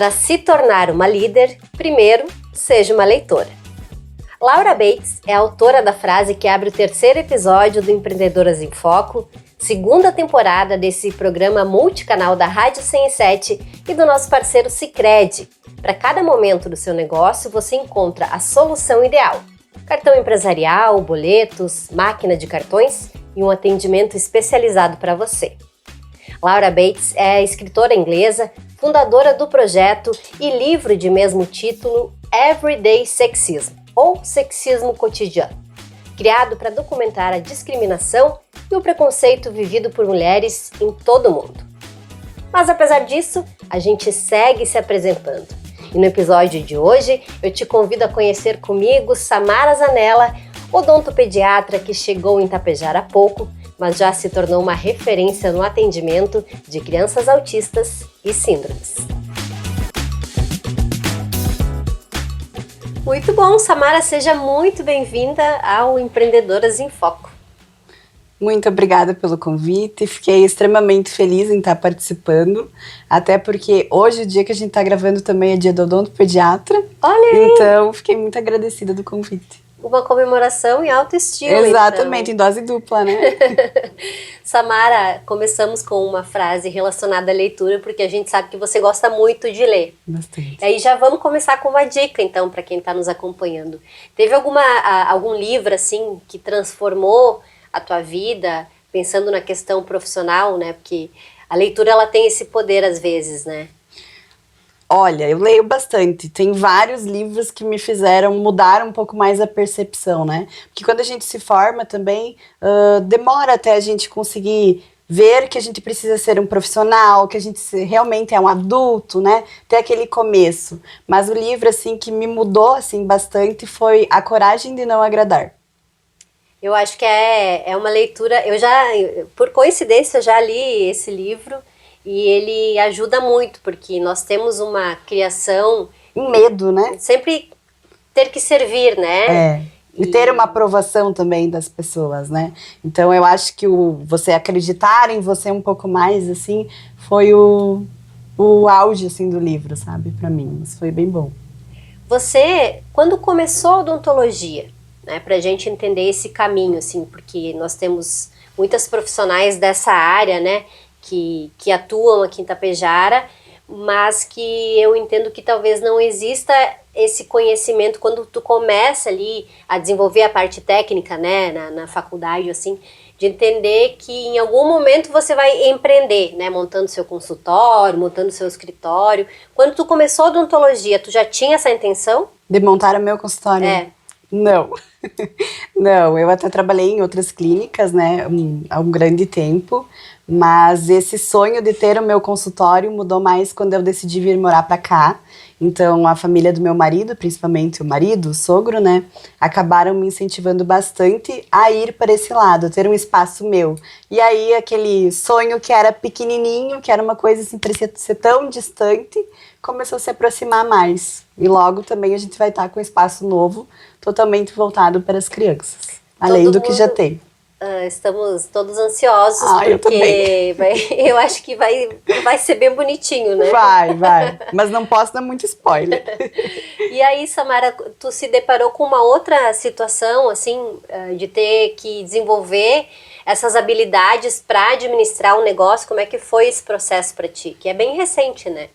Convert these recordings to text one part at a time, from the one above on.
Para se tornar uma líder, primeiro, seja uma leitora. Laura Bates é a autora da frase que abre o terceiro episódio do Empreendedoras em Foco, segunda temporada desse programa multicanal da Rádio 107 e do nosso parceiro Sicredi. Para cada momento do seu negócio, você encontra a solução ideal. Cartão empresarial, boletos, máquina de cartões e um atendimento especializado para você. Laura Bates é escritora inglesa, fundadora do projeto e livro de mesmo título Everyday Sexism, ou Sexismo Cotidiano, criado para documentar a discriminação e o preconceito vivido por mulheres em todo o mundo. Mas apesar disso, a gente segue se apresentando. E no episódio de hoje, eu te convido a conhecer comigo Samara Zanella, odontopediatra que chegou em Tapejara há pouco, mas já se tornou uma referência no atendimento de crianças autistas e síndromes. Muito bom, Samara, seja muito bem-vinda ao Empreendedoras em Foco. Muito obrigada pelo convite, fiquei extremamente feliz em estar participando, até porque hoje o dia que a gente está gravando também é dia do odontopediatra. Olha aí! Então, fiquei muito agradecida do convite. Uma comemoração em alto estilo. Exatamente, então. Em dose dupla, né? Samara, começamos com uma frase relacionada à leitura, porque a gente sabe que você gosta muito de ler. Bastante. E aí já vamos começar com uma dica, então, para quem está nos acompanhando. Teve algum livro, assim, que transformou a tua vida, pensando na questão profissional, né? Porque a leitura, ela tem esse poder, às vezes, né? Olha, eu leio bastante. Tem vários livros que me fizeram mudar um pouco mais a percepção, né? Porque quando a gente se forma também, demora até a gente conseguir ver que a gente precisa ser um profissional, que a gente realmente é um adulto, né? Ter aquele começo. Mas o livro, assim, que me mudou, assim, bastante foi A Coragem de Não Agradar. Eu acho que é uma leitura... por coincidência, eu já li esse livro. E ele ajuda muito, porque nós temos uma criação... Em medo, né? Sempre ter que servir, né? E ter uma aprovação também das pessoas, né? Então eu acho que você acreditar em você um pouco mais, assim, foi o auge, assim, do livro, sabe? Pra mim, mas foi bem bom. Você, quando começou a odontologia, né? Pra gente entender esse caminho, assim, porque nós temos muitas profissionais dessa área, né? Que atuam aqui em Tapejara, mas que eu entendo que talvez não exista esse conhecimento quando tu começa ali a desenvolver a parte técnica, né, na faculdade, assim, de entender que em algum momento você vai empreender, né, montando seu consultório, montando seu escritório. Quando tu começou a odontologia, tu já tinha essa intenção? De montar o meu consultório? Não. Não, eu até trabalhei em outras clínicas, né, há um grande tempo, mas esse sonho de ter o meu consultório mudou mais quando eu decidi vir morar pra cá. Então, a família do meu marido, principalmente o marido, o sogro, né, acabaram me incentivando bastante a ir para esse lado, a ter um espaço meu. E aí, aquele sonho que era pequenininho, que era uma coisa assim, parecia ser tão distante, começou a se aproximar mais. E logo também a gente vai estar com um espaço novo, totalmente voltado para as crianças, além do que já tem. Estamos todos ansiosos, porque eu acho que vai ser bem bonitinho, né? Vai, mas não posso dar muito spoiler. E aí, Samara, tu se deparou com uma outra situação, assim, de ter que desenvolver essas habilidades para administrar um negócio? Como é que foi esse processo para ti? Que é bem recente, né?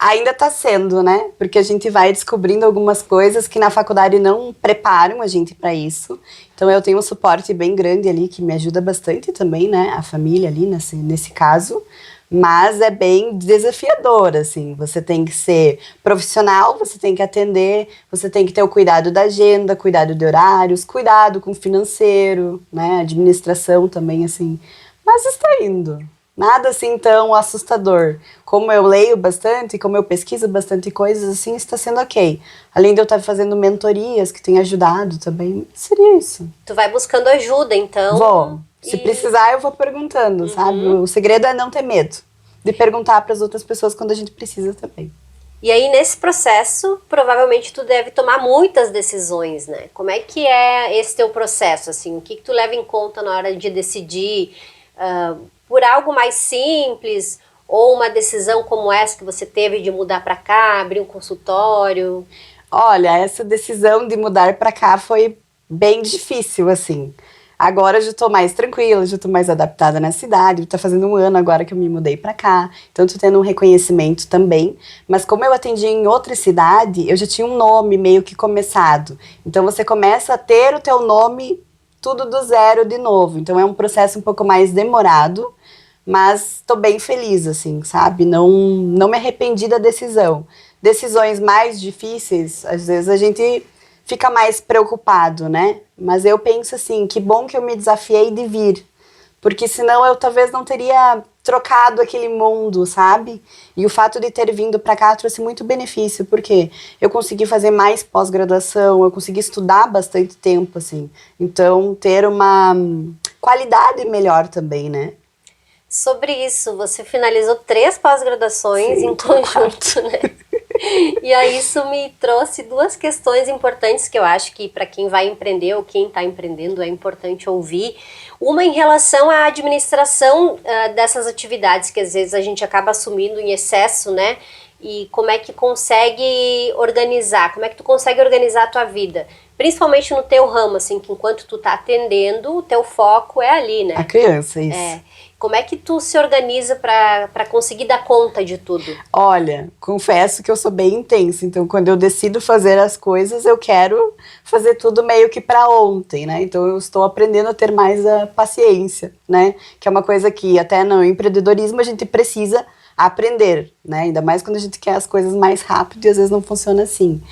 Ainda está sendo, né? Porque a gente vai descobrindo algumas coisas que na faculdade não preparam a gente para isso. Então eu tenho um suporte bem grande ali que me ajuda bastante também, né? A família ali nesse caso. Mas é bem desafiador, assim. Você tem que ser profissional, você tem que atender, você tem que ter o cuidado da agenda, cuidado de horários, cuidado com o financeiro, né? Administração também, assim. Mas está indo. Nada assim tão assustador. Como eu leio bastante, como eu pesquiso bastante coisas, assim, está sendo ok. Além de eu estar fazendo mentorias que têm ajudado também, seria isso. Tu vai buscando ajuda, então? Vou. Se precisar, eu vou perguntando, sabe? O segredo é não ter medo de perguntar para as outras pessoas quando a gente precisa também. E aí, nesse processo, provavelmente tu deve tomar muitas decisões, né? Como é que é esse teu processo, assim? O que tu leva em conta na hora de decidir por algo mais simples Ou uma decisão como essa que você teve de mudar para cá, abrir um consultório? Olha, essa decisão de mudar para cá foi bem difícil, assim. Agora eu já tô mais tranquila, já tô mais adaptada na cidade. Tá fazendo um ano agora que eu me mudei para cá. Então tô tendo um reconhecimento também. Mas como eu atendi em outra cidade, eu já tinha um nome meio que começado. Então você começa a ter o teu nome tudo do zero de novo. Então é um processo um pouco mais demorado, mas tô bem feliz, assim, sabe? Não me arrependi da decisão. Decisões mais difíceis, às vezes a gente fica mais preocupado, né? Mas eu penso assim, que bom que eu me desafiei de vir, porque senão eu talvez não teria trocado aquele mundo, sabe? E o fato de ter vindo para cá trouxe muito benefício, porque eu consegui fazer mais pós-graduação, eu consegui estudar bastante tempo, assim. Então, ter uma qualidade melhor também, né? Sobre isso, você finalizou 3 pós-graduações em conjunto, né? E aí isso me trouxe 2 questões importantes que eu acho que para quem vai empreender ou quem está empreendendo é importante ouvir. Uma em relação à administração dessas atividades que às vezes a gente acaba assumindo em excesso, né? E como é que consegue organizar, como é que tu consegue organizar a tua vida? Principalmente no teu ramo, assim, que enquanto tu tá atendendo, o teu foco é ali, né? A criança, isso. É. Como é que tu se organiza para conseguir dar conta de tudo? Olha, confesso que eu sou bem intensa, então quando eu decido fazer as coisas, eu quero fazer tudo meio que para ontem, né? Então eu estou aprendendo a ter mais a paciência, né? Que é uma coisa que até no empreendedorismo a gente precisa aprender, né? Ainda mais quando a gente quer as coisas mais rápido e às vezes não funciona assim.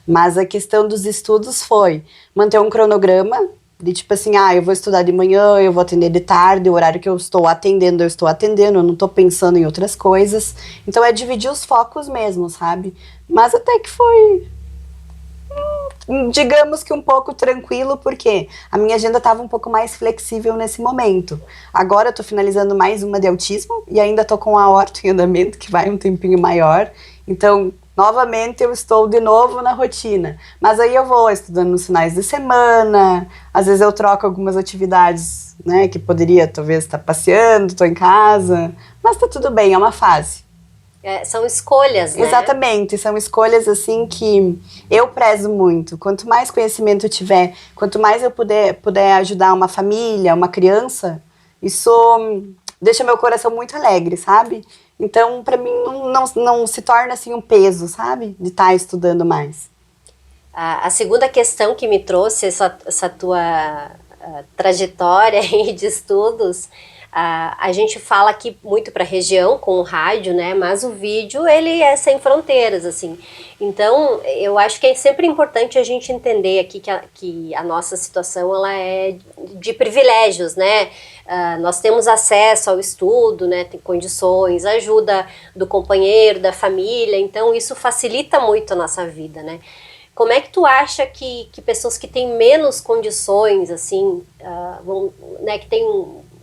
Mas a questão dos estudos foi manter um cronograma, de tipo assim, eu vou estudar de manhã, eu vou atender de tarde, o horário que eu estou atendendo, eu não estou pensando em outras coisas. Então é dividir os focos mesmo, sabe? Mas até que foi, digamos que um pouco tranquilo, porque a minha agenda estava um pouco mais flexível nesse momento. Agora eu tô finalizando mais uma de autismo e ainda tô com a horta em andamento, que vai um tempinho maior. Então, novamente eu estou de novo na rotina. Mas aí eu vou estudando nos finais de semana, às vezes eu troco algumas atividades, né, que poderia talvez estar passeando, tô em casa, mas tá tudo bem, é uma fase. São escolhas, né? Exatamente, são escolhas assim que eu prezo muito. Quanto mais conhecimento eu tiver, quanto mais eu puder ajudar uma família, uma criança, isso deixa meu coração muito alegre, sabe? Então, para mim, não se torna assim um peso, sabe? De estar estudando mais. A segunda questão que me trouxe essa tua trajetória aí de estudos, a gente fala aqui muito para a região com o rádio, né? Mas o vídeo, ele é sem fronteiras, assim. Então, eu acho que é sempre importante a gente entender aqui que a nossa situação, ela é de privilégios, né? Nós temos acesso ao estudo, né? Tem condições, ajuda do companheiro, da família. Então, isso facilita muito a nossa vida, né? Como é que tu acha que pessoas que têm menos condições, assim, né, que tem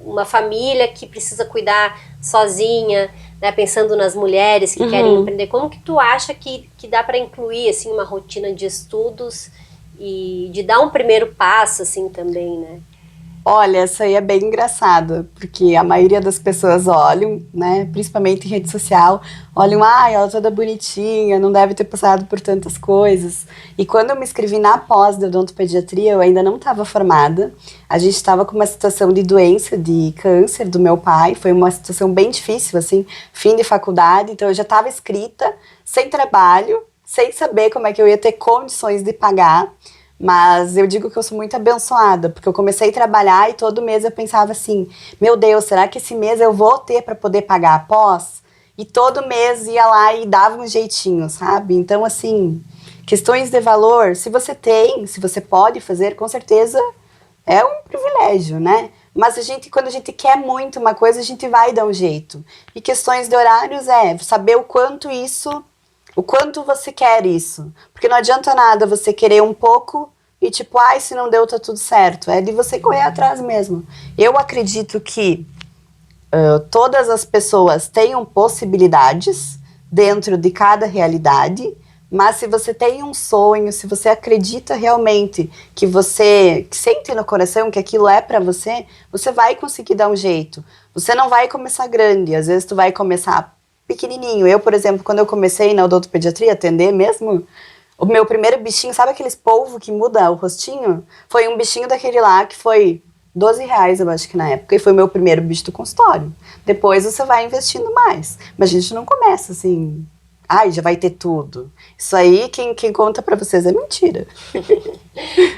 uma família que precisa cuidar sozinha, né, pensando nas mulheres que querem empreender, como que tu acha que dá para incluir, assim, uma rotina de estudos e de dar um primeiro passo, assim, também, né? Olha, essa aí é bem engraçada, porque a maioria das pessoas olham, né, principalmente em rede social, olham, ela toda bonitinha, não deve ter passado por tantas coisas. E quando eu me inscrevi na pós de odontopediatria, eu ainda não estava formada, a gente estava com uma situação de doença, de câncer do meu pai, foi uma situação bem difícil, assim, fim de faculdade, então eu já estava inscrita, sem trabalho, sem saber como é que eu ia ter condições de pagar. Mas eu digo que eu sou muito abençoada, porque eu comecei a trabalhar e todo mês eu pensava assim, meu Deus, será que esse mês eu vou ter para poder pagar a pós? E todo mês ia lá e dava um jeitinho, sabe? Então, assim, questões de valor, se você tem, se você pode fazer, com certeza é um privilégio, né? Mas quando a gente quer muito uma coisa, a gente vai dar um jeito. E questões de horários saber o quanto você quer isso. Porque não adianta nada você querer um pouco e tipo, se não deu, tá tudo certo. É de você correr atrás mesmo. Eu acredito que todas as pessoas tenham possibilidades dentro de cada realidade, Mas se você tem um sonho, se você acredita realmente que você que sente no coração que aquilo é pra você, você vai conseguir dar um jeito. Você não vai começar grande, às vezes tu vai começar pequenininho. Eu, por exemplo, quando eu comecei na odontopediatria, atender mesmo, o meu primeiro bichinho, sabe aqueles polvo que muda o rostinho? Foi um bichinho daquele lá que foi R$ 12, eu acho que na época, e foi o meu primeiro bicho do consultório. Depois você vai investindo mais. Mas a gente não começa assim, ai, já vai ter tudo. Isso aí, quem conta pra vocês é mentira.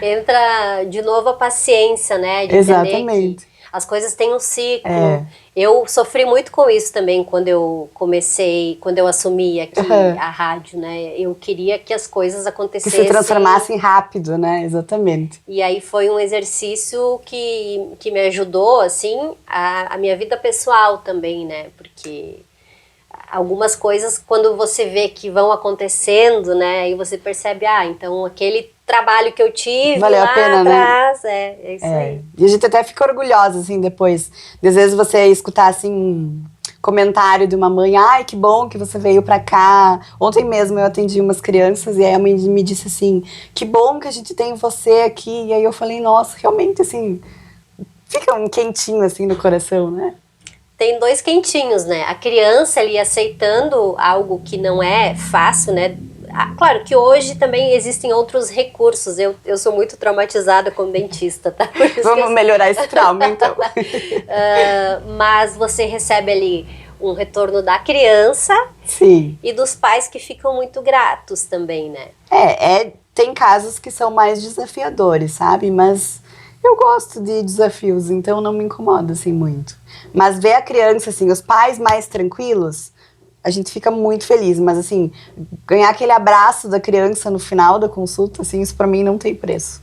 Entra de novo a paciência, né? De Exatamente. entender que as coisas têm um ciclo. É. Eu sofri muito com isso também quando eu comecei, quando eu assumi aqui a rádio, né? Eu queria que as coisas Que acontecessem. se transformassem rápido, né? Exatamente. E aí foi um exercício que me ajudou, assim, a minha vida pessoal também, né? Porque algumas coisas, quando você vê que vão acontecendo, né? E você percebe, então aquele trabalho que eu tive Valeu lá a pena, atrás, né? é isso aí. E a gente até fica orgulhosa, assim, depois. Às vezes você escutar, assim, um comentário de uma mãe, ai, que bom que você veio pra cá. Ontem mesmo eu atendi umas crianças e aí a mãe me disse assim, que bom que a gente tem você aqui. E aí eu falei, nossa, realmente, assim, fica um quentinho, assim, no coração, né? Tem dois quentinhos, né? A criança ali aceitando algo que não é fácil, né? Claro que hoje também existem outros recursos. Eu sou muito traumatizada como dentista, tá? Por isso Vamos melhorar esse trauma, então. Mas você recebe ali um retorno da criança. Sim. E dos pais que ficam muito gratos também, né? Tem casos que são mais desafiadores, sabe? Mas eu gosto de desafios, então não me incomoda, assim, muito. Mas ver a criança, assim, os pais mais tranquilos, a gente fica muito feliz. Mas, assim, ganhar aquele abraço da criança no final da consulta, assim, isso pra mim não tem preço.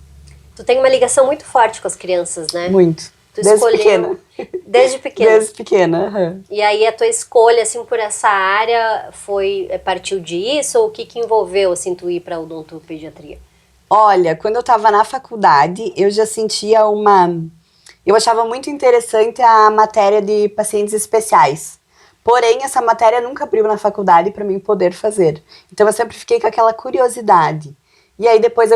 Tu tem uma ligação muito forte com as crianças, né? Muito. Tu Desde pequena. Desde pequena? Desde pequena, uhum. E aí a tua escolha, assim, por essa área partiu disso? Ou o que envolveu, assim, tu ir pra odontopediatria? Olha, quando eu tava na faculdade, eu já sentia eu achava muito interessante a matéria de pacientes especiais. Porém, essa matéria nunca abriu na faculdade para mim poder fazer. Então, eu sempre fiquei com aquela curiosidade. E aí, depois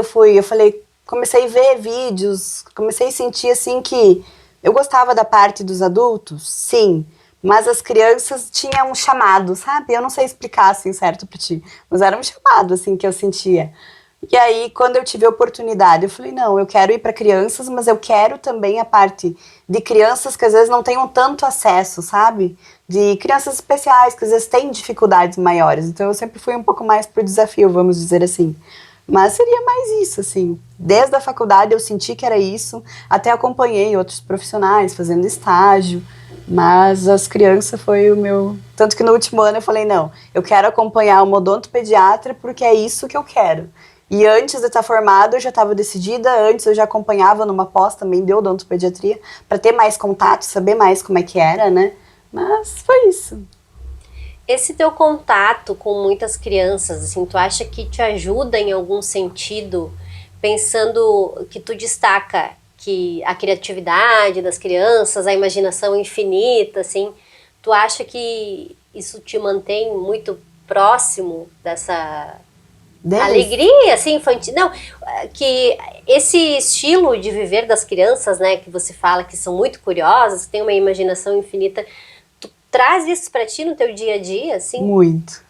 comecei a ver vídeos, comecei a sentir, assim, que eu gostava da parte dos adultos, sim, mas as crianças tinham um chamado, sabe? Eu não sei explicar, assim, certo pra ti, mas era um chamado, assim, que eu sentia. E aí, quando eu tive a oportunidade, eu falei, não, eu quero ir para crianças, mas eu quero também a parte de crianças que às vezes não tenham tanto acesso, sabe? De crianças especiais, que às vezes têm dificuldades maiores. Então, eu sempre fui um pouco mais pro desafio, vamos dizer assim. Mas seria mais isso, assim. Desde a faculdade eu senti que era isso, até acompanhei outros profissionais fazendo estágio, mas as crianças foi o meu... Tanto que no último ano eu falei, não, eu quero acompanhar uma odontopediatra porque é isso que eu quero. E antes de estar formada, eu já estava decidida, antes eu já acompanhava numa pós também de odontopediatria, para ter mais contato, saber mais como é que era, né? Mas foi isso. Esse teu contato com muitas crianças, assim, tu acha que te ajuda em algum sentido, pensando que tu destaca que a criatividade das crianças, a imaginação infinita, assim, tu acha que isso te mantém muito próximo dessa... alegria, assim, infantil. Não, que esse estilo de viver das crianças, né, que você fala que são muito curiosas, tem uma imaginação infinita, tu traz isso pra ti no teu dia a dia, assim? Muito.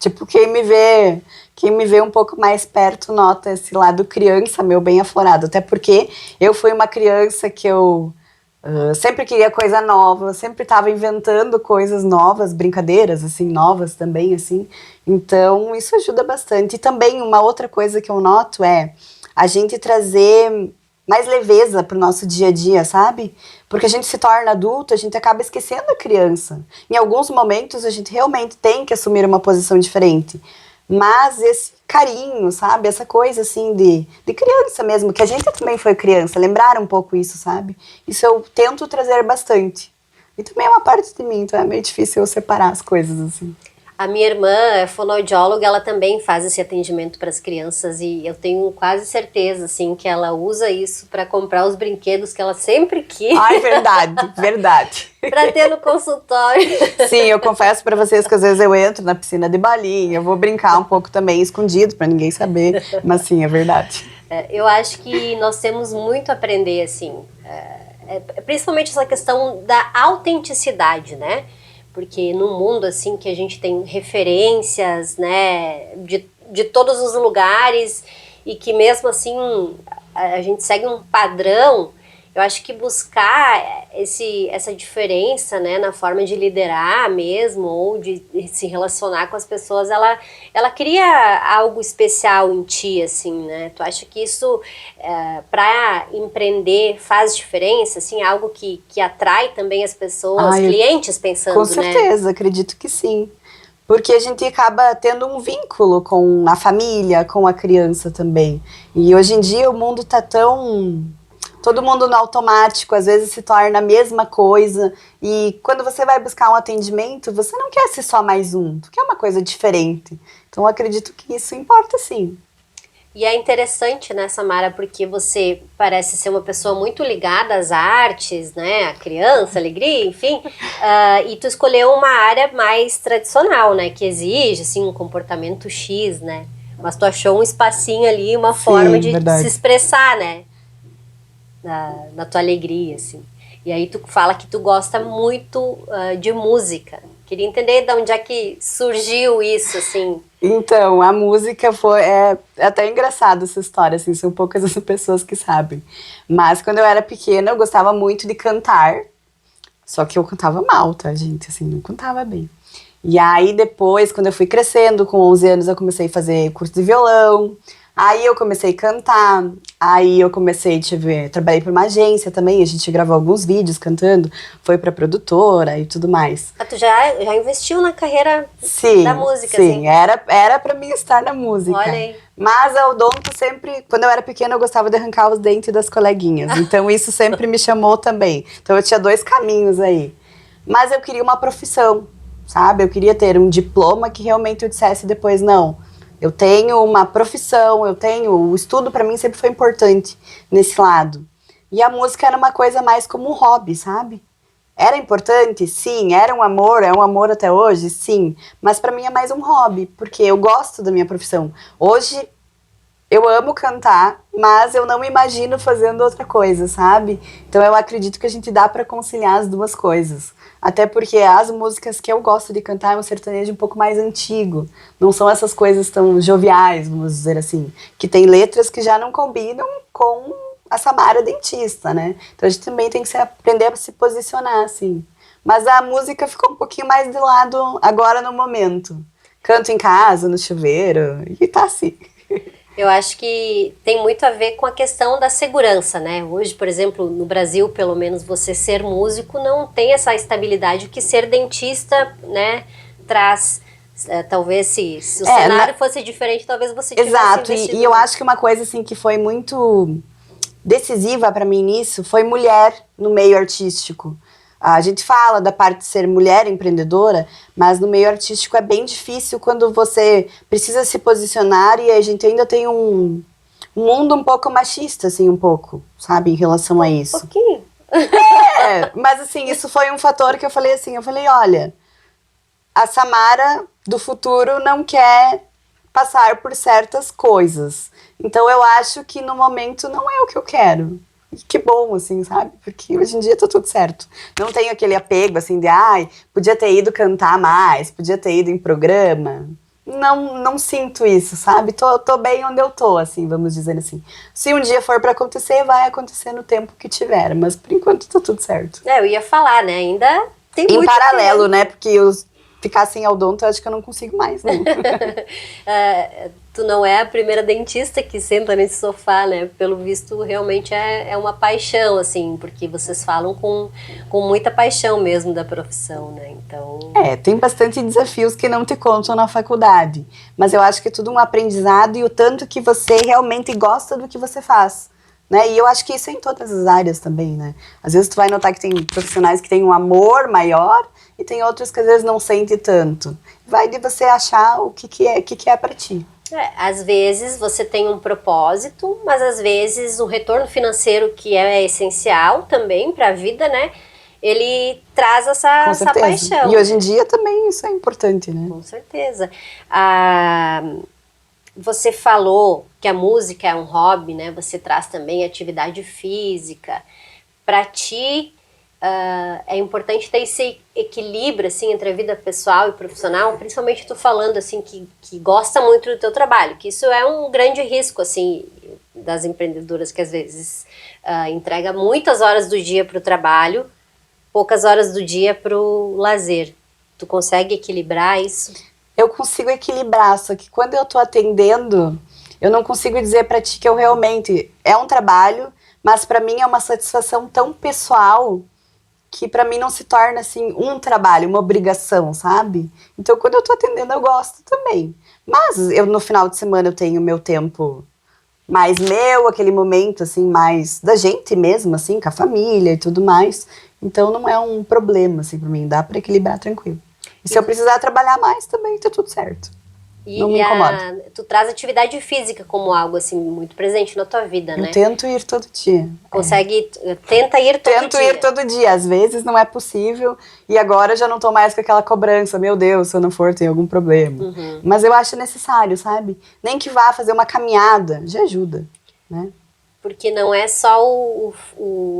Tipo, quem me vê um pouco mais perto nota esse lado criança meu bem aflorado. Até porque eu fui uma criança que eu sempre queria coisa nova, sempre estava inventando coisas novas, brincadeiras, assim, novas também, assim. Então, isso ajuda bastante. E também, uma outra coisa que eu noto é a gente trazer mais leveza pro nosso dia a dia, sabe? Porque a gente se torna adulto, a gente acaba esquecendo a criança. Em alguns momentos, a gente realmente tem que assumir uma posição diferente. Mas esse carinho, sabe? Essa coisa, assim, de criança mesmo, que a gente também foi criança, lembrar um pouco isso, sabe? Isso eu tento trazer bastante. E também é uma parte de mim, então é meio difícil eu separar as coisas, assim. A minha irmã é fonoaudióloga, ela também faz esse atendimento para as crianças e eu tenho quase certeza, assim, que ela usa isso para comprar os brinquedos que ela sempre quis. Ai, verdade, verdade. Para ter no consultório. Sim, eu confesso para vocês que às vezes eu entro na piscina de balinha, eu vou brincar um pouco também escondido para ninguém saber, mas sim, é verdade. Eu acho que nós temos muito a aprender, assim, principalmente essa questão da autenticidade, né? Porque no mundo, assim, que a gente tem referências, né, de todos os lugares e que mesmo assim a gente segue um padrão, eu acho que buscar essa diferença, né, na forma de liderar mesmo ou de se relacionar com as pessoas, ela cria algo especial em ti, assim, né? Tu acha que isso, para empreender, faz diferença, assim, algo que atrai também as pessoas, clientes pensando, com certeza, né? Acredito que sim. Porque a gente acaba tendo um vínculo com a família, com a criança também. E hoje em dia o mundo tá tão... Todo mundo no automático, às vezes se torna a mesma coisa. E quando você vai buscar um atendimento, você não quer ser só mais um, tu quer uma coisa diferente. Então eu acredito que isso importa sim. E é interessante, né, Samara, porque você parece ser uma pessoa muito ligada às artes, né, a criança, alegria, enfim, e tu escolheu uma área mais tradicional, né, que exige, assim, um comportamento X, né, mas tu achou um espacinho ali, uma forma de se expressar, né, na tua alegria, assim. E aí tu fala que tu gosta muito de música. Queria entender de onde é que surgiu isso, assim. Então, a música foi... É até engraçado essa história, assim, são poucas as pessoas que sabem. Mas quando eu era pequena, eu gostava muito de cantar. Só que eu cantava mal, tá, gente? Assim, não cantava bem. E aí, depois, quando eu fui crescendo, com 11 anos, eu comecei a fazer curso de violão. Aí eu comecei a cantar, aí eu comecei, trabalhei para uma agência também, a gente gravou alguns vídeos cantando, foi pra produtora e tudo mais. Ah, tu já investiu na carreira da música, sim, assim? Era pra mim estar na música. Olha aí. Mas a odonto sempre, quando eu era pequena, eu gostava de arrancar os dentes das coleguinhas, então isso sempre me chamou também. Então eu tinha 2 caminhos aí. Mas eu queria uma profissão, sabe? Eu queria ter um diploma que realmente eu dissesse depois, não... Eu tenho uma profissão, o estudo para mim sempre foi importante nesse lado. E a música era uma coisa mais como um hobby, sabe? Era importante? Sim. Era é um amor até hoje? Sim. Mas para mim é mais um hobby, porque eu gosto da minha profissão. Hoje eu amo cantar, mas eu não me imagino fazendo outra coisa, sabe? Então eu acredito que a gente dá para conciliar as duas coisas. Até porque as músicas que eu gosto de cantar é um sertanejo um pouco mais antigo. Não são essas coisas tão joviais, vamos dizer assim. Que tem letras que já não combinam com a Samara dentista, né? Então a gente também tem que aprender a se posicionar, assim. Mas a música ficou um pouquinho mais de lado agora no momento. Canto em casa, no chuveiro, e tá assim. Eu acho que tem muito a ver com a questão da segurança, né? Hoje, por exemplo, no Brasil, pelo menos, você ser músico não tem essa estabilidade que ser dentista, né, traz. Talvez se o cenário fosse diferente, talvez você tivesse Exato, investido. e eu acho que uma coisa assim que foi muito decisiva para mim nisso foi mulher no meio artístico. A gente fala da parte de ser mulher empreendedora, mas no meio artístico é bem difícil quando você precisa se posicionar e a gente ainda tem um mundo um pouco machista, assim, um pouco, sabe, em relação a isso. Um pouquinho. Mas assim, isso foi um fator que eu falei assim, olha, a Samara do futuro não quer passar por certas coisas. Então eu acho que no momento não é o que eu quero. Que bom, assim, sabe? Porque hoje em dia tá tudo certo. Não tenho aquele apego, assim, de podia ter ido cantar mais, podia ter ido em programa. Não sinto isso, sabe? Tô bem onde eu tô, assim, vamos dizer assim. Se um dia for pra acontecer, vai acontecer no tempo que tiver. Mas por enquanto tá tudo certo. Eu ia falar, né? Ainda tem muito em paralelo, né? Porque ficar sem odonto, eu acho que eu não consigo mais, não. Tu não é a primeira dentista que senta nesse sofá, né? Pelo visto, realmente é uma paixão, assim, porque vocês falam com muita paixão mesmo da profissão, né? Então... tem bastante desafios que não te contam na faculdade, mas eu acho que é tudo um aprendizado e o tanto que você realmente gosta do que você faz, né? E eu acho que isso é em todas as áreas também, né? Às vezes tu vai notar que tem profissionais que têm um amor maior e tem outros que às vezes não sente tanto. Vai de você achar o que é para ti. Às vezes você tem um propósito, mas às vezes o retorno financeiro, que é essencial também para a vida, né? Ele traz essa paixão. E hoje em dia também isso é importante, né? Com certeza. Você falou que a música é um hobby, né? Você traz também atividade física. Para ti, é importante ter esse equilíbrio, assim, entre a vida pessoal e profissional, principalmente tu falando, assim, que gosta muito do teu trabalho, que isso é um grande risco, assim, das empreendedoras que às vezes entrega muitas horas do dia para o trabalho, poucas horas do dia para o lazer. Tu consegue equilibrar isso? Eu consigo equilibrar, só que quando eu tô atendendo, eu não consigo dizer pra ti que eu realmente... É um trabalho, mas pra mim é uma satisfação tão pessoal que pra mim não se torna, assim, um trabalho, uma obrigação, sabe? Então, quando eu tô atendendo, eu gosto também. Mas no final de semana eu tenho meu tempo mais meu, aquele momento, assim, mais da gente mesmo, assim, com a família e tudo mais. Então, não é um problema, assim, pra mim. Dá pra equilibrar tranquilo. E se eu precisar trabalhar mais, também tá tudo certo. Não me incomoda. Tu traz atividade física como algo, assim, muito presente na tua vida, né? Eu tento ir todo dia. Tenta ir todo dia. Tento ir todo dia. Às vezes não é possível. E agora já não tô mais com aquela cobrança. Meu Deus, se eu não for, tem algum problema. Uhum. Mas eu acho necessário, sabe? Nem que vá fazer uma caminhada, já ajuda, né? Porque não é só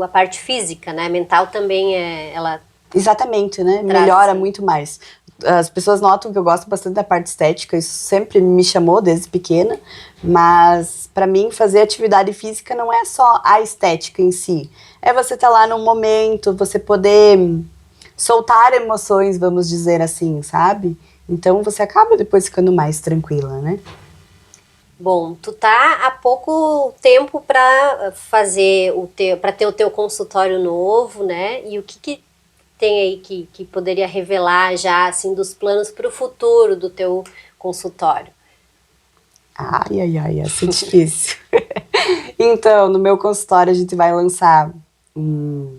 a parte física, né? Mental também ela... Exatamente, né? Melhora muito mais. As pessoas notam que eu gosto bastante da parte estética, isso sempre me chamou desde pequena, mas pra mim fazer atividade física não é só a estética em si. É você estar lá num momento, você poder soltar emoções, vamos dizer assim, sabe? Então você acaba depois ficando mais tranquila, né? Bom, tu tá há pouco tempo pra ter o teu consultório novo, né? E o que tem aí que poderia revelar já, assim, dos planos para o futuro do teu consultório? Essa é difícil. Então, no meu consultório a gente vai lançar um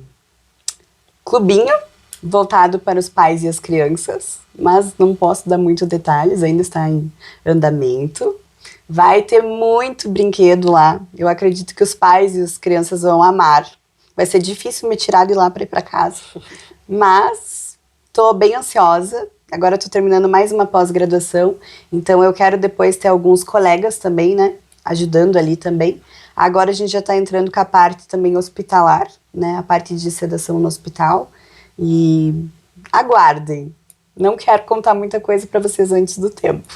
clubinho voltado para os pais e as crianças, mas não posso dar muitos detalhes, ainda está em andamento. Vai ter muito brinquedo lá, eu acredito que os pais e as crianças vão amar. Vai ser difícil me tirar de lá para ir para casa. Mas tô bem ansiosa, agora tô terminando mais uma pós-graduação, então eu quero depois ter alguns colegas também, né, ajudando ali também. Agora a gente já tá entrando com a parte também hospitalar, né, a parte de sedação no hospital, e aguardem, não quero contar muita coisa para vocês antes do tempo.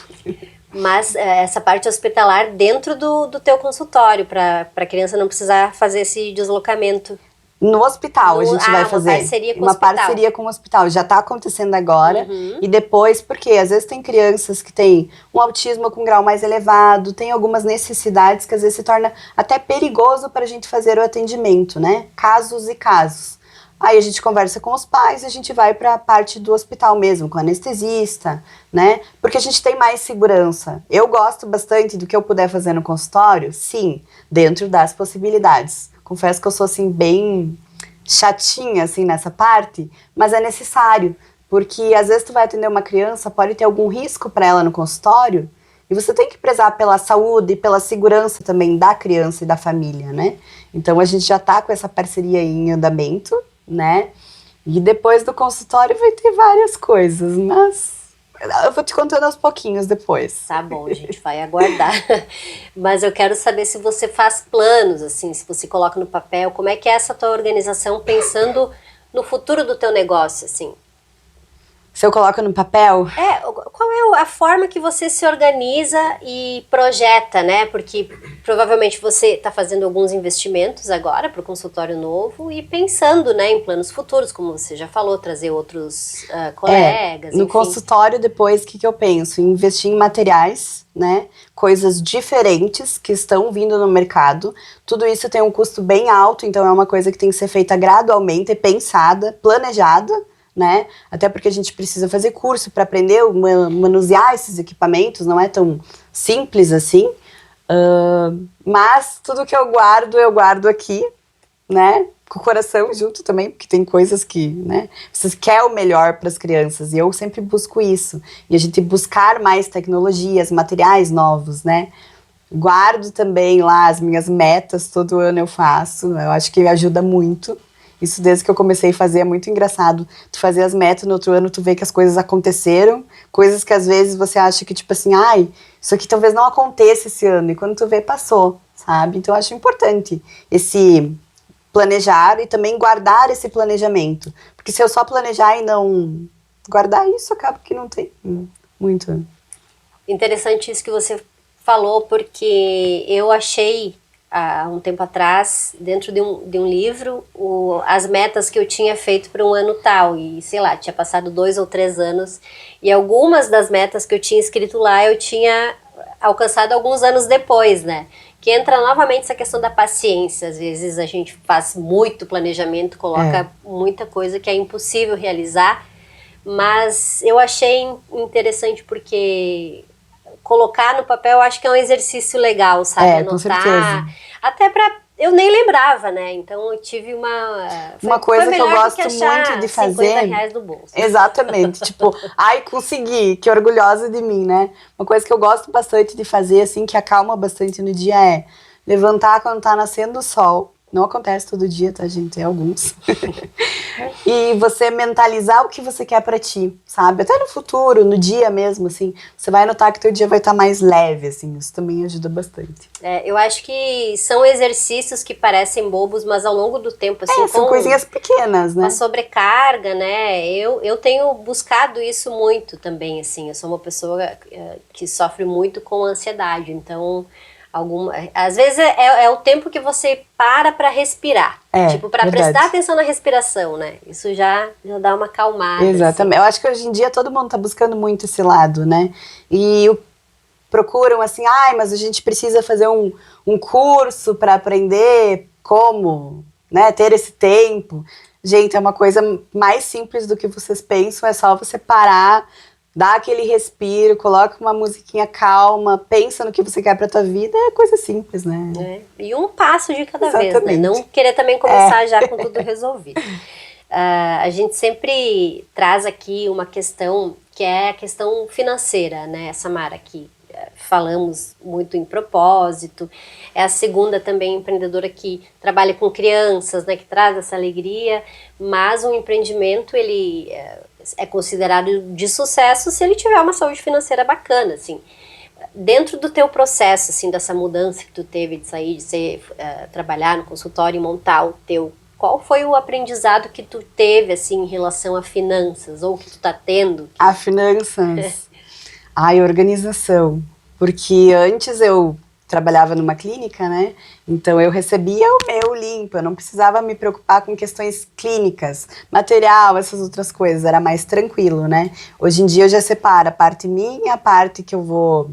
Mas essa parte hospitalar dentro do teu consultório, para a criança não precisar fazer esse deslocamento. No hospital a gente vai fazer uma parceria com o hospital. Já está acontecendo agora. Uhum. E depois, porque às vezes tem crianças que têm um autismo com grau mais elevado, tem algumas necessidades que às vezes se torna até perigoso para a gente fazer o atendimento, né? Casos e casos. Aí a gente conversa com os pais e a gente vai para a parte do hospital mesmo, com anestesista, né? Porque a gente tem mais segurança. Eu gosto bastante do que eu puder fazer no consultório, sim, dentro das possibilidades. Confesso que eu sou, assim, bem chatinha, assim, nessa parte, mas é necessário, porque às vezes tu vai atender uma criança, pode ter algum risco para ela no consultório, e você tem que prezar pela saúde e pela segurança também da criança e da família, né? Então a gente já tá com essa parceria aí em andamento, né? E depois do consultório vai ter várias coisas, mas eu vou te contando aos pouquinhos depois. Tá bom, a gente vai aguardar. Mas eu quero saber se você faz planos, assim, se você coloca no papel, como é que é essa tua organização pensando no futuro do teu negócio, assim? Se eu coloco no papel? Qual é a forma que você se organiza e projeta, né? Porque provavelmente você está fazendo alguns investimentos agora para o consultório novo e pensando, né, em planos futuros, como você já falou, trazer outros colegas, no enfim. consultório depois, o que eu penso? Investir em materiais, né? Coisas diferentes que estão vindo no mercado. Tudo isso tem um custo bem alto, então é uma coisa que tem que ser feita gradualmente, pensada, planejada, né? Até porque a gente precisa fazer curso para aprender a manusear esses equipamentos, não é tão simples assim. Mas tudo que eu guardo aqui, né? Com o coração junto também, porque tem coisas que, né? Você quer o melhor para as crianças e eu sempre busco isso. E a gente buscar mais tecnologias, materiais novos, né? Guardo também lá as minhas metas, todo ano eu faço. Eu acho que ajuda muito. Isso desde que eu comecei a fazer é muito engraçado. Tu fazer as metas no outro ano, tu vê que as coisas aconteceram. Coisas que às vezes você acha que tipo assim, ai, isso aqui talvez não aconteça esse ano. E quando tu vê, passou, sabe? Então eu acho importante esse planejar e também guardar esse planejamento. Porque se eu só planejar e não guardar isso, acaba que não tem muito. Interessante isso que você falou, porque eu achei há um tempo atrás, dentro de um livro, as metas que eu tinha feito para um ano tal, e sei lá, tinha passado 2 ou 3 anos, e algumas das metas que eu tinha escrito lá, eu tinha alcançado alguns anos depois, né? Que entra novamente essa questão da paciência. Às vezes a gente faz muito planejamento, coloca muita coisa que é impossível realizar, mas eu achei interessante porque colocar no papel, eu acho que é um exercício legal, sabe? Anotar, com certeza. Até pra... Eu nem lembrava, né? Então eu tive uma coisa que eu gosto muito de fazer. R$50 no bolso. Exatamente. Tipo, ai, consegui, que orgulhosa de mim, né? Uma coisa que eu gosto bastante de fazer, assim, que acalma bastante no dia é levantar quando tá nascendo o sol. Não acontece todo dia, tá, gente? Tem alguns. E você mentalizar o que você quer pra ti, sabe? Até no futuro, no dia mesmo, assim. Você vai notar que teu dia vai estar mais leve, assim. Isso também ajuda bastante. Eu acho que são exercícios que parecem bobos, mas ao longo do tempo, assim... São coisinhas pequenas, né? A sobrecarga, né? Eu tenho buscado isso muito também, assim. Eu sou uma pessoa que sofre muito com ansiedade, então... Às vezes é o tempo que você para respirar. Tipo, para prestar atenção na respiração, né? Isso já dá uma acalmada. Exatamente. Assim. Eu acho que hoje em dia todo mundo tá buscando muito esse lado, né? E procuram assim, mas a gente precisa fazer um curso para aprender como, né, ter esse tempo. Gente, é uma coisa mais simples do que vocês pensam, é só você parar, dá aquele respiro, coloca uma musiquinha calma, pensa no que você quer pra tua vida, é coisa simples, né? E um passo de cada vez, né? Não querer também começar já com tudo resolvido. A gente sempre traz aqui uma questão que é a questão financeira, né, Samara, que falamos muito em propósito. É a segunda também empreendedora que trabalha com crianças, né, que traz essa alegria, mas um empreendimento, ele... é considerado de sucesso se ele tiver uma saúde financeira bacana, assim. Dentro do teu processo, assim, dessa mudança que tu teve de sair, de trabalhar no consultório e montar o teu, qual foi o aprendizado que tu teve, assim, em relação a finanças, ou que tu tá tendo? A finanças? Organização. Porque antes eu trabalhava numa clínica, né? Então eu recebia o meu limpo, eu não precisava me preocupar com questões clínicas, material, essas outras coisas, era mais tranquilo, né? Hoje em dia eu já separo a parte minha, a parte que eu vou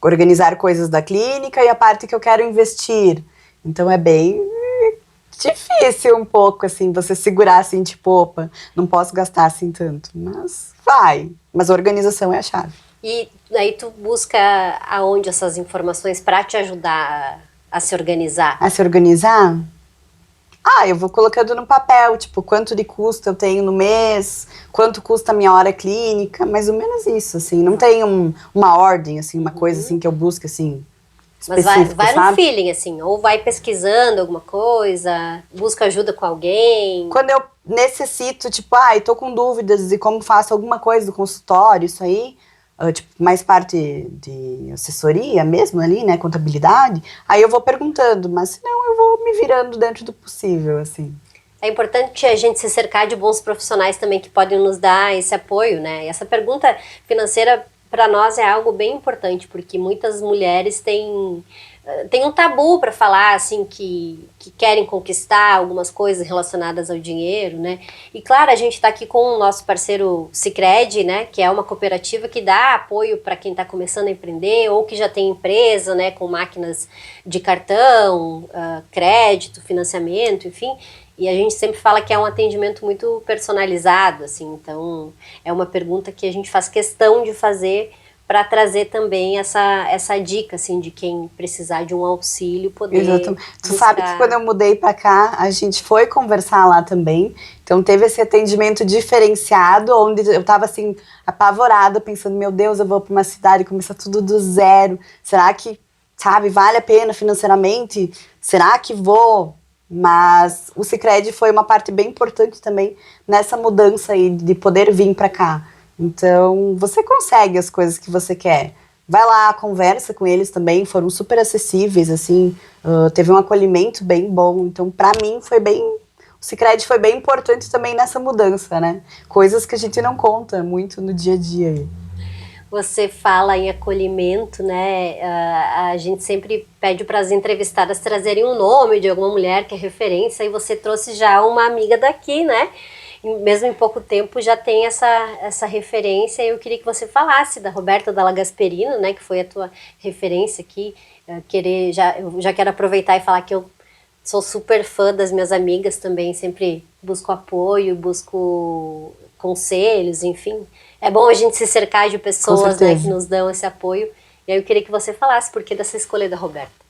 organizar coisas da clínica e a parte que eu quero investir. Então é bem difícil um pouco, assim, você segurar assim, tipo, opa, não posso gastar assim tanto, mas vai. Mas a organização é a chave. E aí tu busca aonde essas informações para te ajudar a se organizar? A se organizar? Eu vou colocando no papel, tipo, quanto de custo eu tenho no mês, quanto custa a minha hora clínica, mais ou menos isso, assim. Não tem uma ordem, assim, uma coisa, assim, que eu busco, assim, mas vai no feeling, assim, ou vai pesquisando alguma coisa, busca ajuda com alguém. Quando eu necessito, tipo, tô com dúvidas de como faço alguma coisa do consultório, isso aí, tipo, mais parte de assessoria mesmo ali, né, contabilidade, aí eu vou perguntando, mas senão eu vou me virando dentro do possível, assim. É importante a gente se cercar de bons profissionais também que podem nos dar esse apoio, né? E essa pergunta financeira para nós é algo bem importante, porque muitas mulheres têm um tabu para falar, assim, que querem conquistar algumas coisas relacionadas ao dinheiro, né? E claro, a gente está aqui com o nosso parceiro Sicredi, né? Que é uma cooperativa que dá apoio para quem está começando a empreender ou que já tem empresa, né? Com máquinas de cartão, crédito, financiamento, enfim. E a gente sempre fala que é um atendimento muito personalizado, assim. Então, é uma pergunta que a gente faz questão de fazer para trazer também essa dica, assim, de quem precisar de um auxílio poder Exatamente. Tu buscar... sabe que quando eu mudei pra cá, a gente foi conversar lá também. Então teve esse atendimento diferenciado, onde eu tava assim, apavorada, pensando, meu Deus, eu vou pra uma cidade, começar tudo do zero. Será que, sabe, vale a pena financeiramente? Será que vou? Mas o Sicredi foi uma parte bem importante também nessa mudança aí de poder vir pra cá. Então, você consegue as coisas que você quer. Vai lá, conversa com eles também, foram super acessíveis, assim, teve um acolhimento bem bom. Então, pra mim, o Sicredi foi bem importante também nessa mudança, né? Coisas que a gente não conta muito no dia a dia. Você fala em acolhimento, né? A gente sempre pede para as entrevistadas trazerem um nome de alguma mulher que é referência, e você trouxe já uma amiga daqui, né? Mesmo em pouco tempo já tem essa referência. Eu queria que você falasse da Roberta Dalla Gasperino, né, que foi a tua referência aqui. Eu já quero aproveitar e falar que eu sou super fã das minhas amigas também, sempre busco apoio, busco conselhos, enfim. É bom a gente se cercar de pessoas, né, que nos dão esse apoio. E aí eu queria que você falasse por que dessa escolha da Roberta.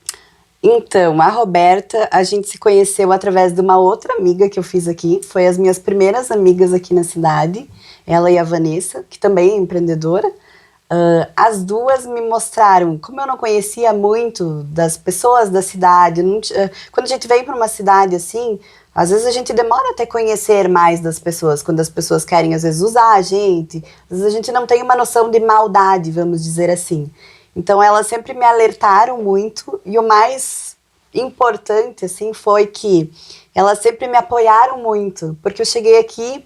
Então, a Roberta, a gente se conheceu através de uma outra amiga que eu fiz aqui. Foi as minhas primeiras amigas aqui na cidade, ela e a Vanessa, que também é empreendedora. As duas me mostraram, como eu não conhecia muito das pessoas da cidade, quando a gente vem para uma cidade assim, às vezes a gente demora até conhecer mais das pessoas, quando as pessoas querem às vezes usar a gente, às vezes a gente não tem uma noção de maldade, vamos dizer assim. Então elas sempre me alertaram muito, e o mais importante assim foi que elas sempre me apoiaram muito, porque eu cheguei aqui,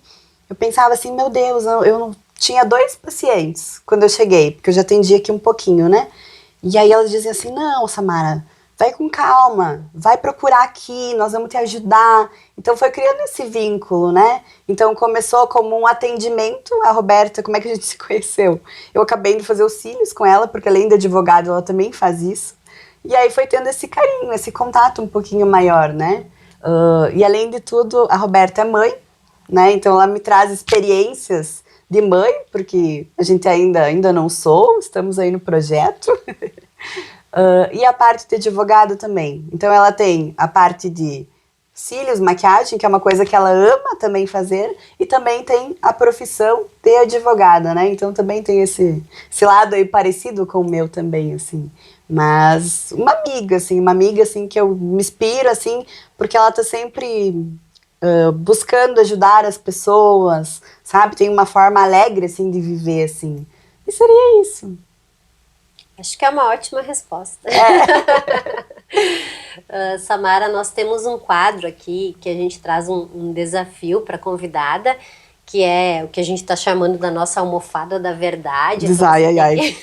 eu pensava assim, meu Deus, eu não tinha 2 pacientes quando eu cheguei, porque eu já atendi aqui um pouquinho, né? E aí elas diziam assim, não, Samara, vai com calma, vai procurar aqui, nós vamos te ajudar. Então foi criando esse vínculo, né? Então começou como um atendimento. A Roberta, como é que a gente se conheceu? Eu acabei indo fazer os cílios com ela, porque além de advogado, ela também faz isso. E aí foi tendo esse carinho, esse contato um pouquinho maior, né? E além de tudo, a Roberta é mãe, né? Então ela me traz experiências de mãe, porque a gente ainda não sou, estamos aí no projeto. E a parte de advogado também. Então ela tem a parte de cílios, maquiagem, que é uma coisa que ela ama também fazer, e também tem a profissão de advogada, né? Então também tem esse lado aí parecido com o meu também, assim. Mas uma amiga, assim, que eu me inspiro, assim, porque ela tá sempre buscando ajudar as pessoas, sabe? Tem uma forma alegre, assim, de viver, assim. E seria isso. Acho que é uma ótima resposta. Samara, nós temos um quadro aqui que a gente traz um desafio para a convidada, que é o que a gente está chamando da nossa almofada da verdade. Diz ai.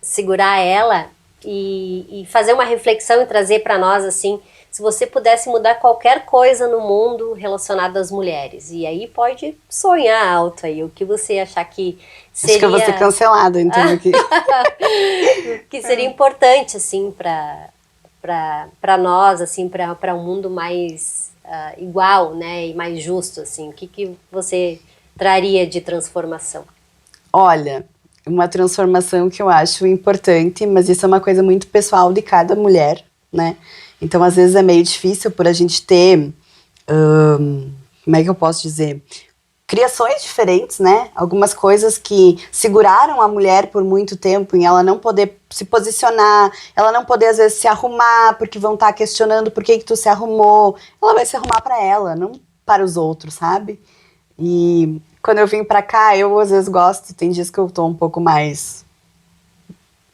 Segurar ela e fazer uma reflexão e trazer para nós, assim, se você pudesse mudar qualquer coisa no mundo relacionado às mulheres. E aí pode sonhar alto aí, o que você achar que seria... Acho que eu vou ser cancelada, então, aqui. que seria importante, assim, para nós, assim, para um mundo mais igual, né, e mais justo, assim. O que você traria de transformação? Olha, uma transformação que eu acho importante, mas isso é uma coisa muito pessoal de cada mulher, né? Então, às vezes é meio difícil por a gente ter, como é que eu posso dizer? Criações diferentes, né? Algumas coisas que seguraram a mulher por muito tempo em ela não poder se posicionar, ela não poder, às vezes, se arrumar, porque vão estar questionando por que tu se arrumou. Ela vai se arrumar para ela, não para os outros, sabe? E quando eu vim pra cá, eu às vezes gosto, tem dias que eu tô um pouco mais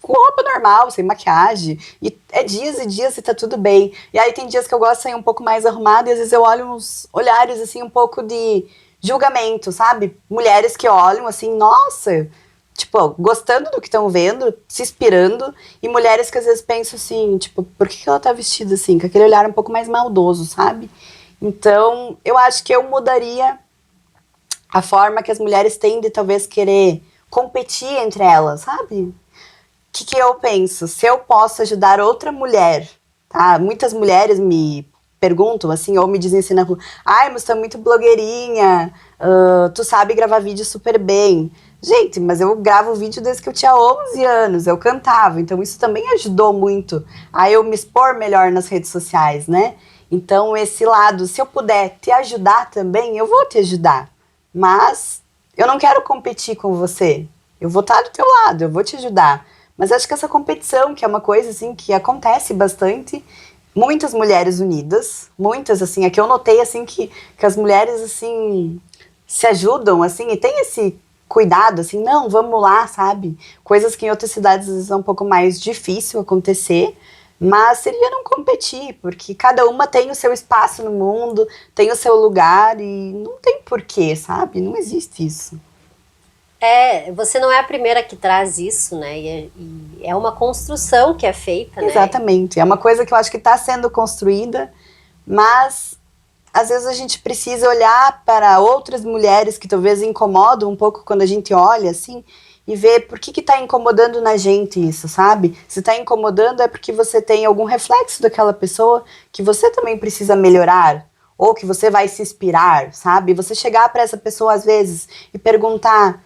com roupa normal, sem maquiagem, e é dias e dias e tá tudo bem. E aí tem dias que eu gosto de sair um pouco mais arrumada, e às vezes eu olho uns olhares, assim, um pouco de julgamento, sabe? Mulheres que olham assim, nossa, tipo, gostando do que estão vendo, se inspirando, e mulheres que às vezes pensam assim, tipo, por que ela tá vestida assim? Com aquele olhar um pouco mais maldoso, sabe? Então, eu acho que eu mudaria a forma que as mulheres têm de talvez querer competir entre elas, sabe? O que eu penso? Se eu posso ajudar outra mulher, tá? Muitas mulheres me perguntam assim, ou me dizem assim na rua, ai, mas tu é muito blogueirinha, tu sabe gravar vídeo super bem. Gente, mas eu gravo vídeo desde que eu tinha 11 anos, eu cantava, então isso também ajudou muito a eu me expor melhor nas redes sociais, né? Então esse lado, se eu puder te ajudar também, eu vou te ajudar. Mas eu não quero competir com você. Eu vou estar do teu lado, eu vou te ajudar. Mas acho que essa competição, que é uma coisa assim que acontece bastante, muitas mulheres unidas, muitas assim, é que eu notei assim que as mulheres assim se ajudam assim e tem esse cuidado assim, não, vamos lá, sabe? Coisas que em outras cidades às vezes é um pouco mais difícil acontecer, mas seria não competir, porque cada uma tem o seu espaço no mundo, tem o seu lugar e não tem porquê, sabe? Não existe isso. Você não é a primeira que traz isso, né? E é uma construção que é feita, né? Exatamente. É uma coisa que eu acho que está sendo construída, mas às vezes a gente precisa olhar para outras mulheres que talvez incomodam um pouco quando a gente olha assim e ver por que está incomodando na gente isso, sabe? Se está incomodando é porque você tem algum reflexo daquela pessoa que você também precisa melhorar ou que você vai se inspirar, sabe? Você chegar para essa pessoa às vezes e perguntar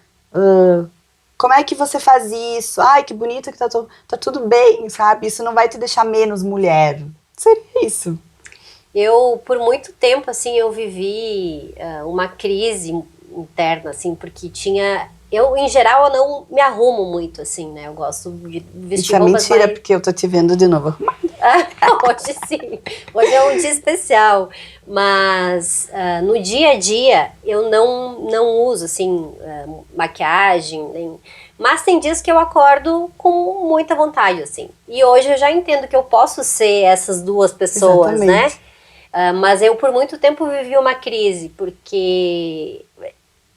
como é que você faz isso? Ai, que bonito que tá tudo bem, sabe? Isso não vai te deixar menos mulher. Seria isso. Eu, por muito tempo, assim, eu vivi uma crise interna, assim, porque tinha... Eu, em geral, eu não me arrumo muito, assim, né? Eu gosto de vestir Isso é roupas mentira, mais... porque eu tô te vendo de novo. Hoje sim, hoje é um dia especial, mas no dia a dia eu não uso assim maquiagem, mas tem dias que eu acordo com muita vontade assim. E hoje eu já entendo que eu posso ser essas duas pessoas, né? Exatamente. Mas eu por muito tempo vivi uma crise, porque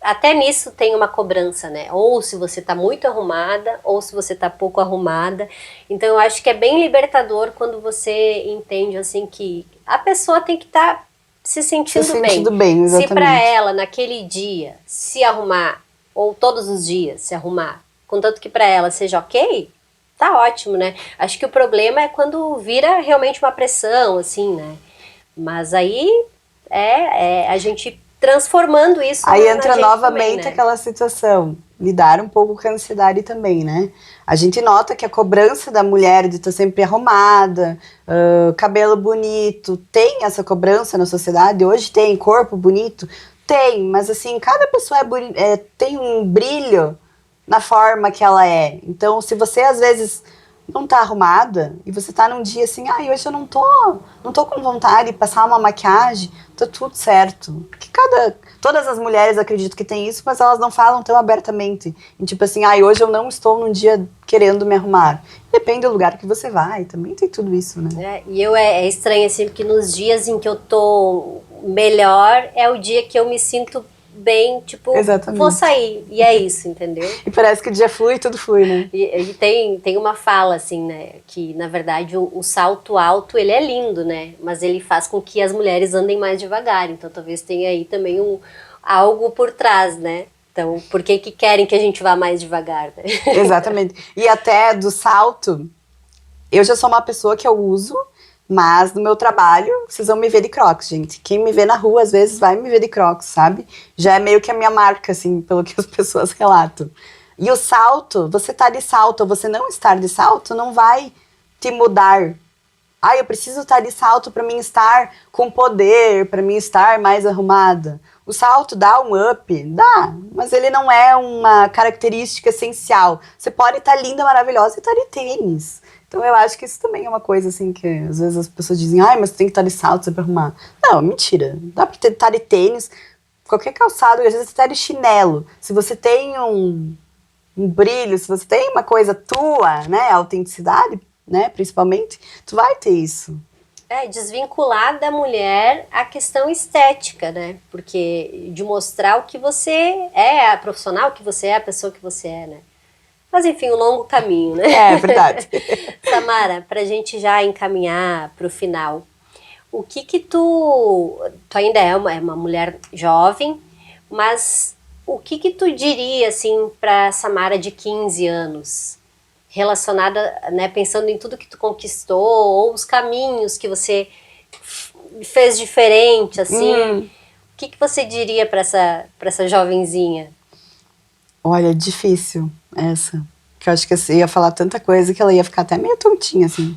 até nisso tem uma cobrança, né? Ou se você tá muito arrumada, ou se você tá pouco arrumada. Então eu acho que é bem libertador quando você entende, assim, que a pessoa tem que estar se sentindo bem. Bem, Se pra exatamente. ela, naquele dia, se arrumar, ou todos os dias se arrumar, contanto que pra ela seja ok, tá ótimo, né? Acho que o problema é quando vira realmente uma pressão, assim, né? Mas aí é a gente transformando isso Aí na entra gente também, novamente né? aquela situação, lidar um pouco com a ansiedade também, né? A gente nota que a cobrança da mulher de estar sempre arrumada, cabelo bonito, tem essa cobrança na sociedade? Hoje tem corpo bonito? Tem, mas assim, cada pessoa tem um brilho na forma que ela é. Então, se você às vezes não tá arrumada e você tá num dia assim, ai, hoje eu não tô com vontade de passar uma maquiagem, tá tudo certo. Porque todas as mulheres acredito que tem isso, mas elas não falam tão abertamente. E tipo assim, ai, hoje eu não estou num dia querendo me arrumar. Depende do lugar que você vai, também tem tudo isso, né? E é estranho assim, porque nos dias em que eu tô melhor é o dia que eu me sinto bem, tipo, vou Exatamente. sair. E é isso, entendeu? E parece que o dia flui, tudo flui, né? E tem uma fala assim, né, que na verdade o salto alto ele é lindo, né, mas ele faz com que as mulheres andem mais devagar, então talvez tenha aí também algo por trás, né, então por que querem que a gente vá mais devagar, né? Exatamente. E até do salto, eu já sou uma pessoa que eu uso, mas no meu trabalho, vocês vão me ver de Crocs, gente. Quem me vê na rua, às vezes, vai me ver de Crocs, sabe? Já é meio que a minha marca, assim, pelo que as pessoas relatam. E o salto, você tá de salto ou você não estar de salto, não vai te mudar. Ah, eu preciso estar de salto para mim estar com poder, para mim estar mais arrumada. O salto dá um up? Dá, mas ele não é uma característica essencial. Você pode estar linda, maravilhosa e estar de tênis. Então eu acho que isso também é uma coisa assim que às vezes as pessoas dizem, ai, mas tem que estar de salto para arrumar. Não, mentira. Dá para estar de tênis, qualquer calçado, às vezes até de chinelo. Se você tem um brilho, se você tem uma coisa tua, né, autenticidade, né, principalmente, tu vai ter isso. Desvincular da mulher a questão estética, né? Porque de mostrar o que você é, a profissional que você é, a pessoa que você é, né? Mas enfim, um longo caminho, né? É verdade. Samara, pra gente já encaminhar pro final, o que tu ainda é uma mulher jovem, mas o que tu diria, assim, pra Samara de 15 anos? Relacionada, né, pensando em tudo que tu conquistou, ou os caminhos que você fez diferente, assim. O que você diria para essa jovenzinha? Olha, difícil essa. Que eu acho que eu ia falar tanta coisa que ela ia ficar até meio tontinha, assim.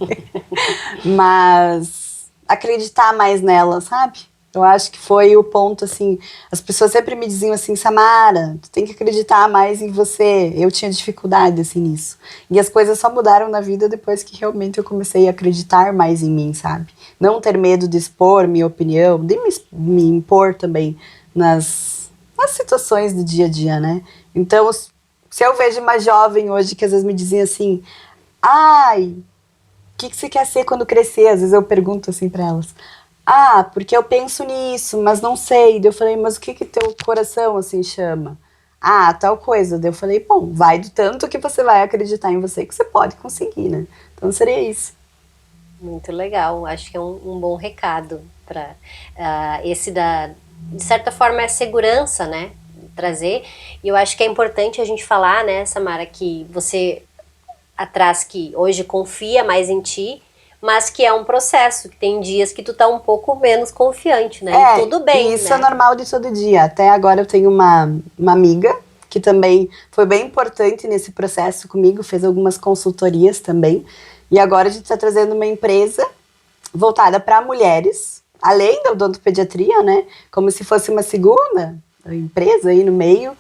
Mas acreditar mais nela, sabe? Eu acho que foi o ponto, assim, as pessoas sempre me diziam assim, Samara, tu tem que acreditar mais em você. Eu tinha dificuldade, assim, nisso. E as coisas só mudaram na vida depois que realmente eu comecei a acreditar mais em mim, sabe? Não ter medo de expor minha opinião, de me impor também nas situações do dia a dia, né? Então, se eu vejo uma jovem hoje que às vezes me dizia assim, ai, o que você quer ser quando crescer? Às vezes eu pergunto assim pra elas. Ah, porque eu penso nisso, mas não sei. Daí eu falei, mas o que teu coração assim chama? Ah, tal coisa. Daí eu falei, bom, vai do tanto que você vai acreditar em você que você pode conseguir, né? Então seria isso. Muito legal, acho que é um bom recado para esse de certa forma é segurança, né? Trazer. E eu acho que é importante a gente falar, né, Samara, que você atrás que hoje confia mais em ti, mas que é um processo, que tem dias que tu tá um pouco menos confiante, né? E tudo bem, e isso é né? normal de todo dia. Até agora eu tenho uma amiga que também foi bem importante nesse processo comigo, fez algumas consultorias também. E agora a gente está trazendo uma empresa voltada para mulheres, além da odontopediatria, né? Como se fosse uma segunda empresa aí no meio,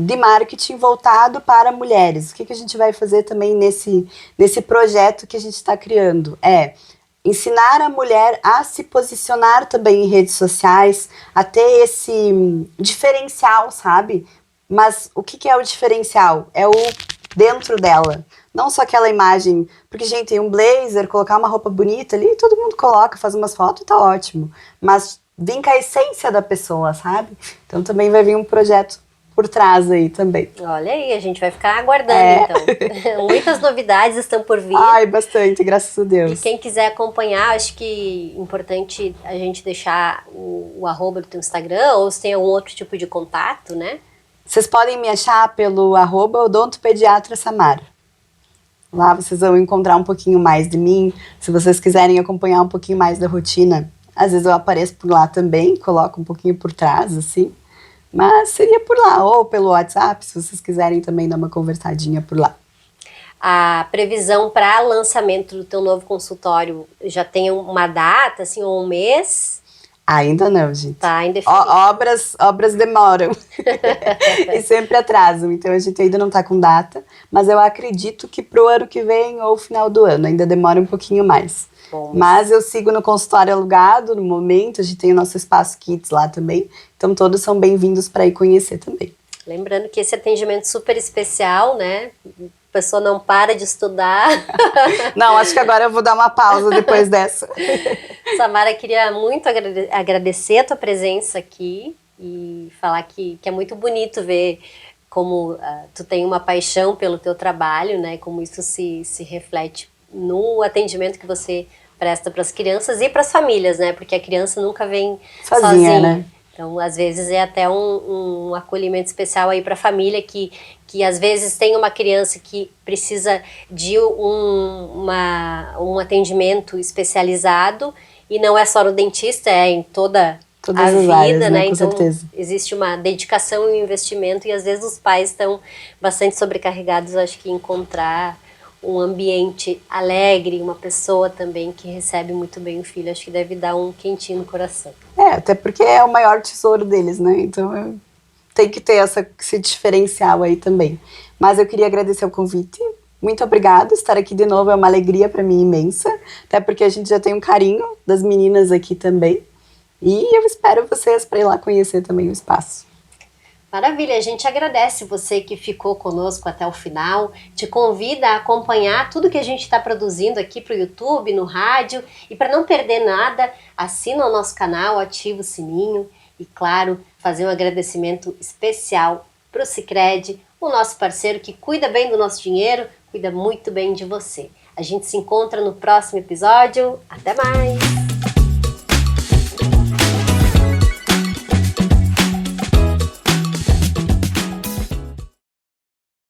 de marketing voltado para mulheres. O que a gente vai fazer também nesse projeto que a gente está criando? É ensinar a mulher a se posicionar também em redes sociais, a ter esse diferencial, sabe? Mas o que é o diferencial? É o dentro dela. Não só aquela imagem, porque, gente, um blazer, colocar uma roupa bonita ali, todo mundo coloca, faz umas fotos, tá ótimo. Mas vem com a essência da pessoa, sabe? Então também vai vir um projeto por trás aí também. Olha aí, a gente vai ficar aguardando então. Muitas novidades estão por vir. Ai, bastante, graças a Deus. E quem quiser acompanhar, acho que é importante a gente deixar o arroba do teu Instagram, ou se tem algum outro tipo de contato, né? Vocês podem me achar pelo @odontopediatra Samara. Lá vocês vão encontrar um pouquinho mais de mim. Se vocês quiserem acompanhar um pouquinho mais da rotina, às vezes eu apareço por lá também, coloco um pouquinho por trás, assim. Mas seria por lá, ou pelo WhatsApp, se vocês quiserem também dar uma conversadinha por lá. A previsão para lançamento do teu novo consultório já tem uma data, assim, ou um mês? Ainda não, gente. Tá indefinido. Obras demoram e sempre atrasam, então a gente ainda não tá com data, mas eu acredito que pro ano que vem ou final do ano, ainda demora um pouquinho mais. Bom, mas eu sigo no consultório alugado no momento, a gente tem o nosso espaço Kids lá também, então todos são bem-vindos para ir conhecer também. Lembrando que esse atendimento super especial, né? A pessoa não para de estudar. Não, acho que agora eu vou dar uma pausa depois dessa. Samara, queria muito agradecer a tua presença aqui e falar que é muito bonito ver como tu tem uma paixão pelo teu trabalho, né? Como isso se reflete no atendimento que você presta para as crianças e para as famílias, né? Porque a criança nunca vem sozinha. Né? Então, às vezes, é até um acolhimento especial aí para a família que às vezes tem uma criança que precisa de um atendimento especializado e não é só no dentista, é em todas a vida, áreas, né? Com então, certeza. Existe uma dedicação e um investimento e às vezes os pais estão bastante sobrecarregados, acho que encontrar um ambiente alegre, uma pessoa também que recebe muito bem o filho, acho que deve dar um quentinho no coração. Até porque é o maior tesouro deles, né? Então tem que ter esse diferencial aí também. Mas eu queria agradecer o convite. Muito obrigada, estar aqui de novo é uma alegria para mim imensa, até porque a gente já tem um carinho das meninas aqui também. E eu espero vocês para ir lá conhecer também o espaço. Maravilha, a gente agradece você que ficou conosco até o final, te convida a acompanhar tudo que a gente está produzindo aqui para o YouTube, no rádio, e para não perder nada, assina o nosso canal, ativa o sininho e, claro, fazer um agradecimento especial para o Sicredi, o nosso parceiro que cuida bem do nosso dinheiro, cuida muito bem de você. A gente se encontra no próximo episódio, até mais!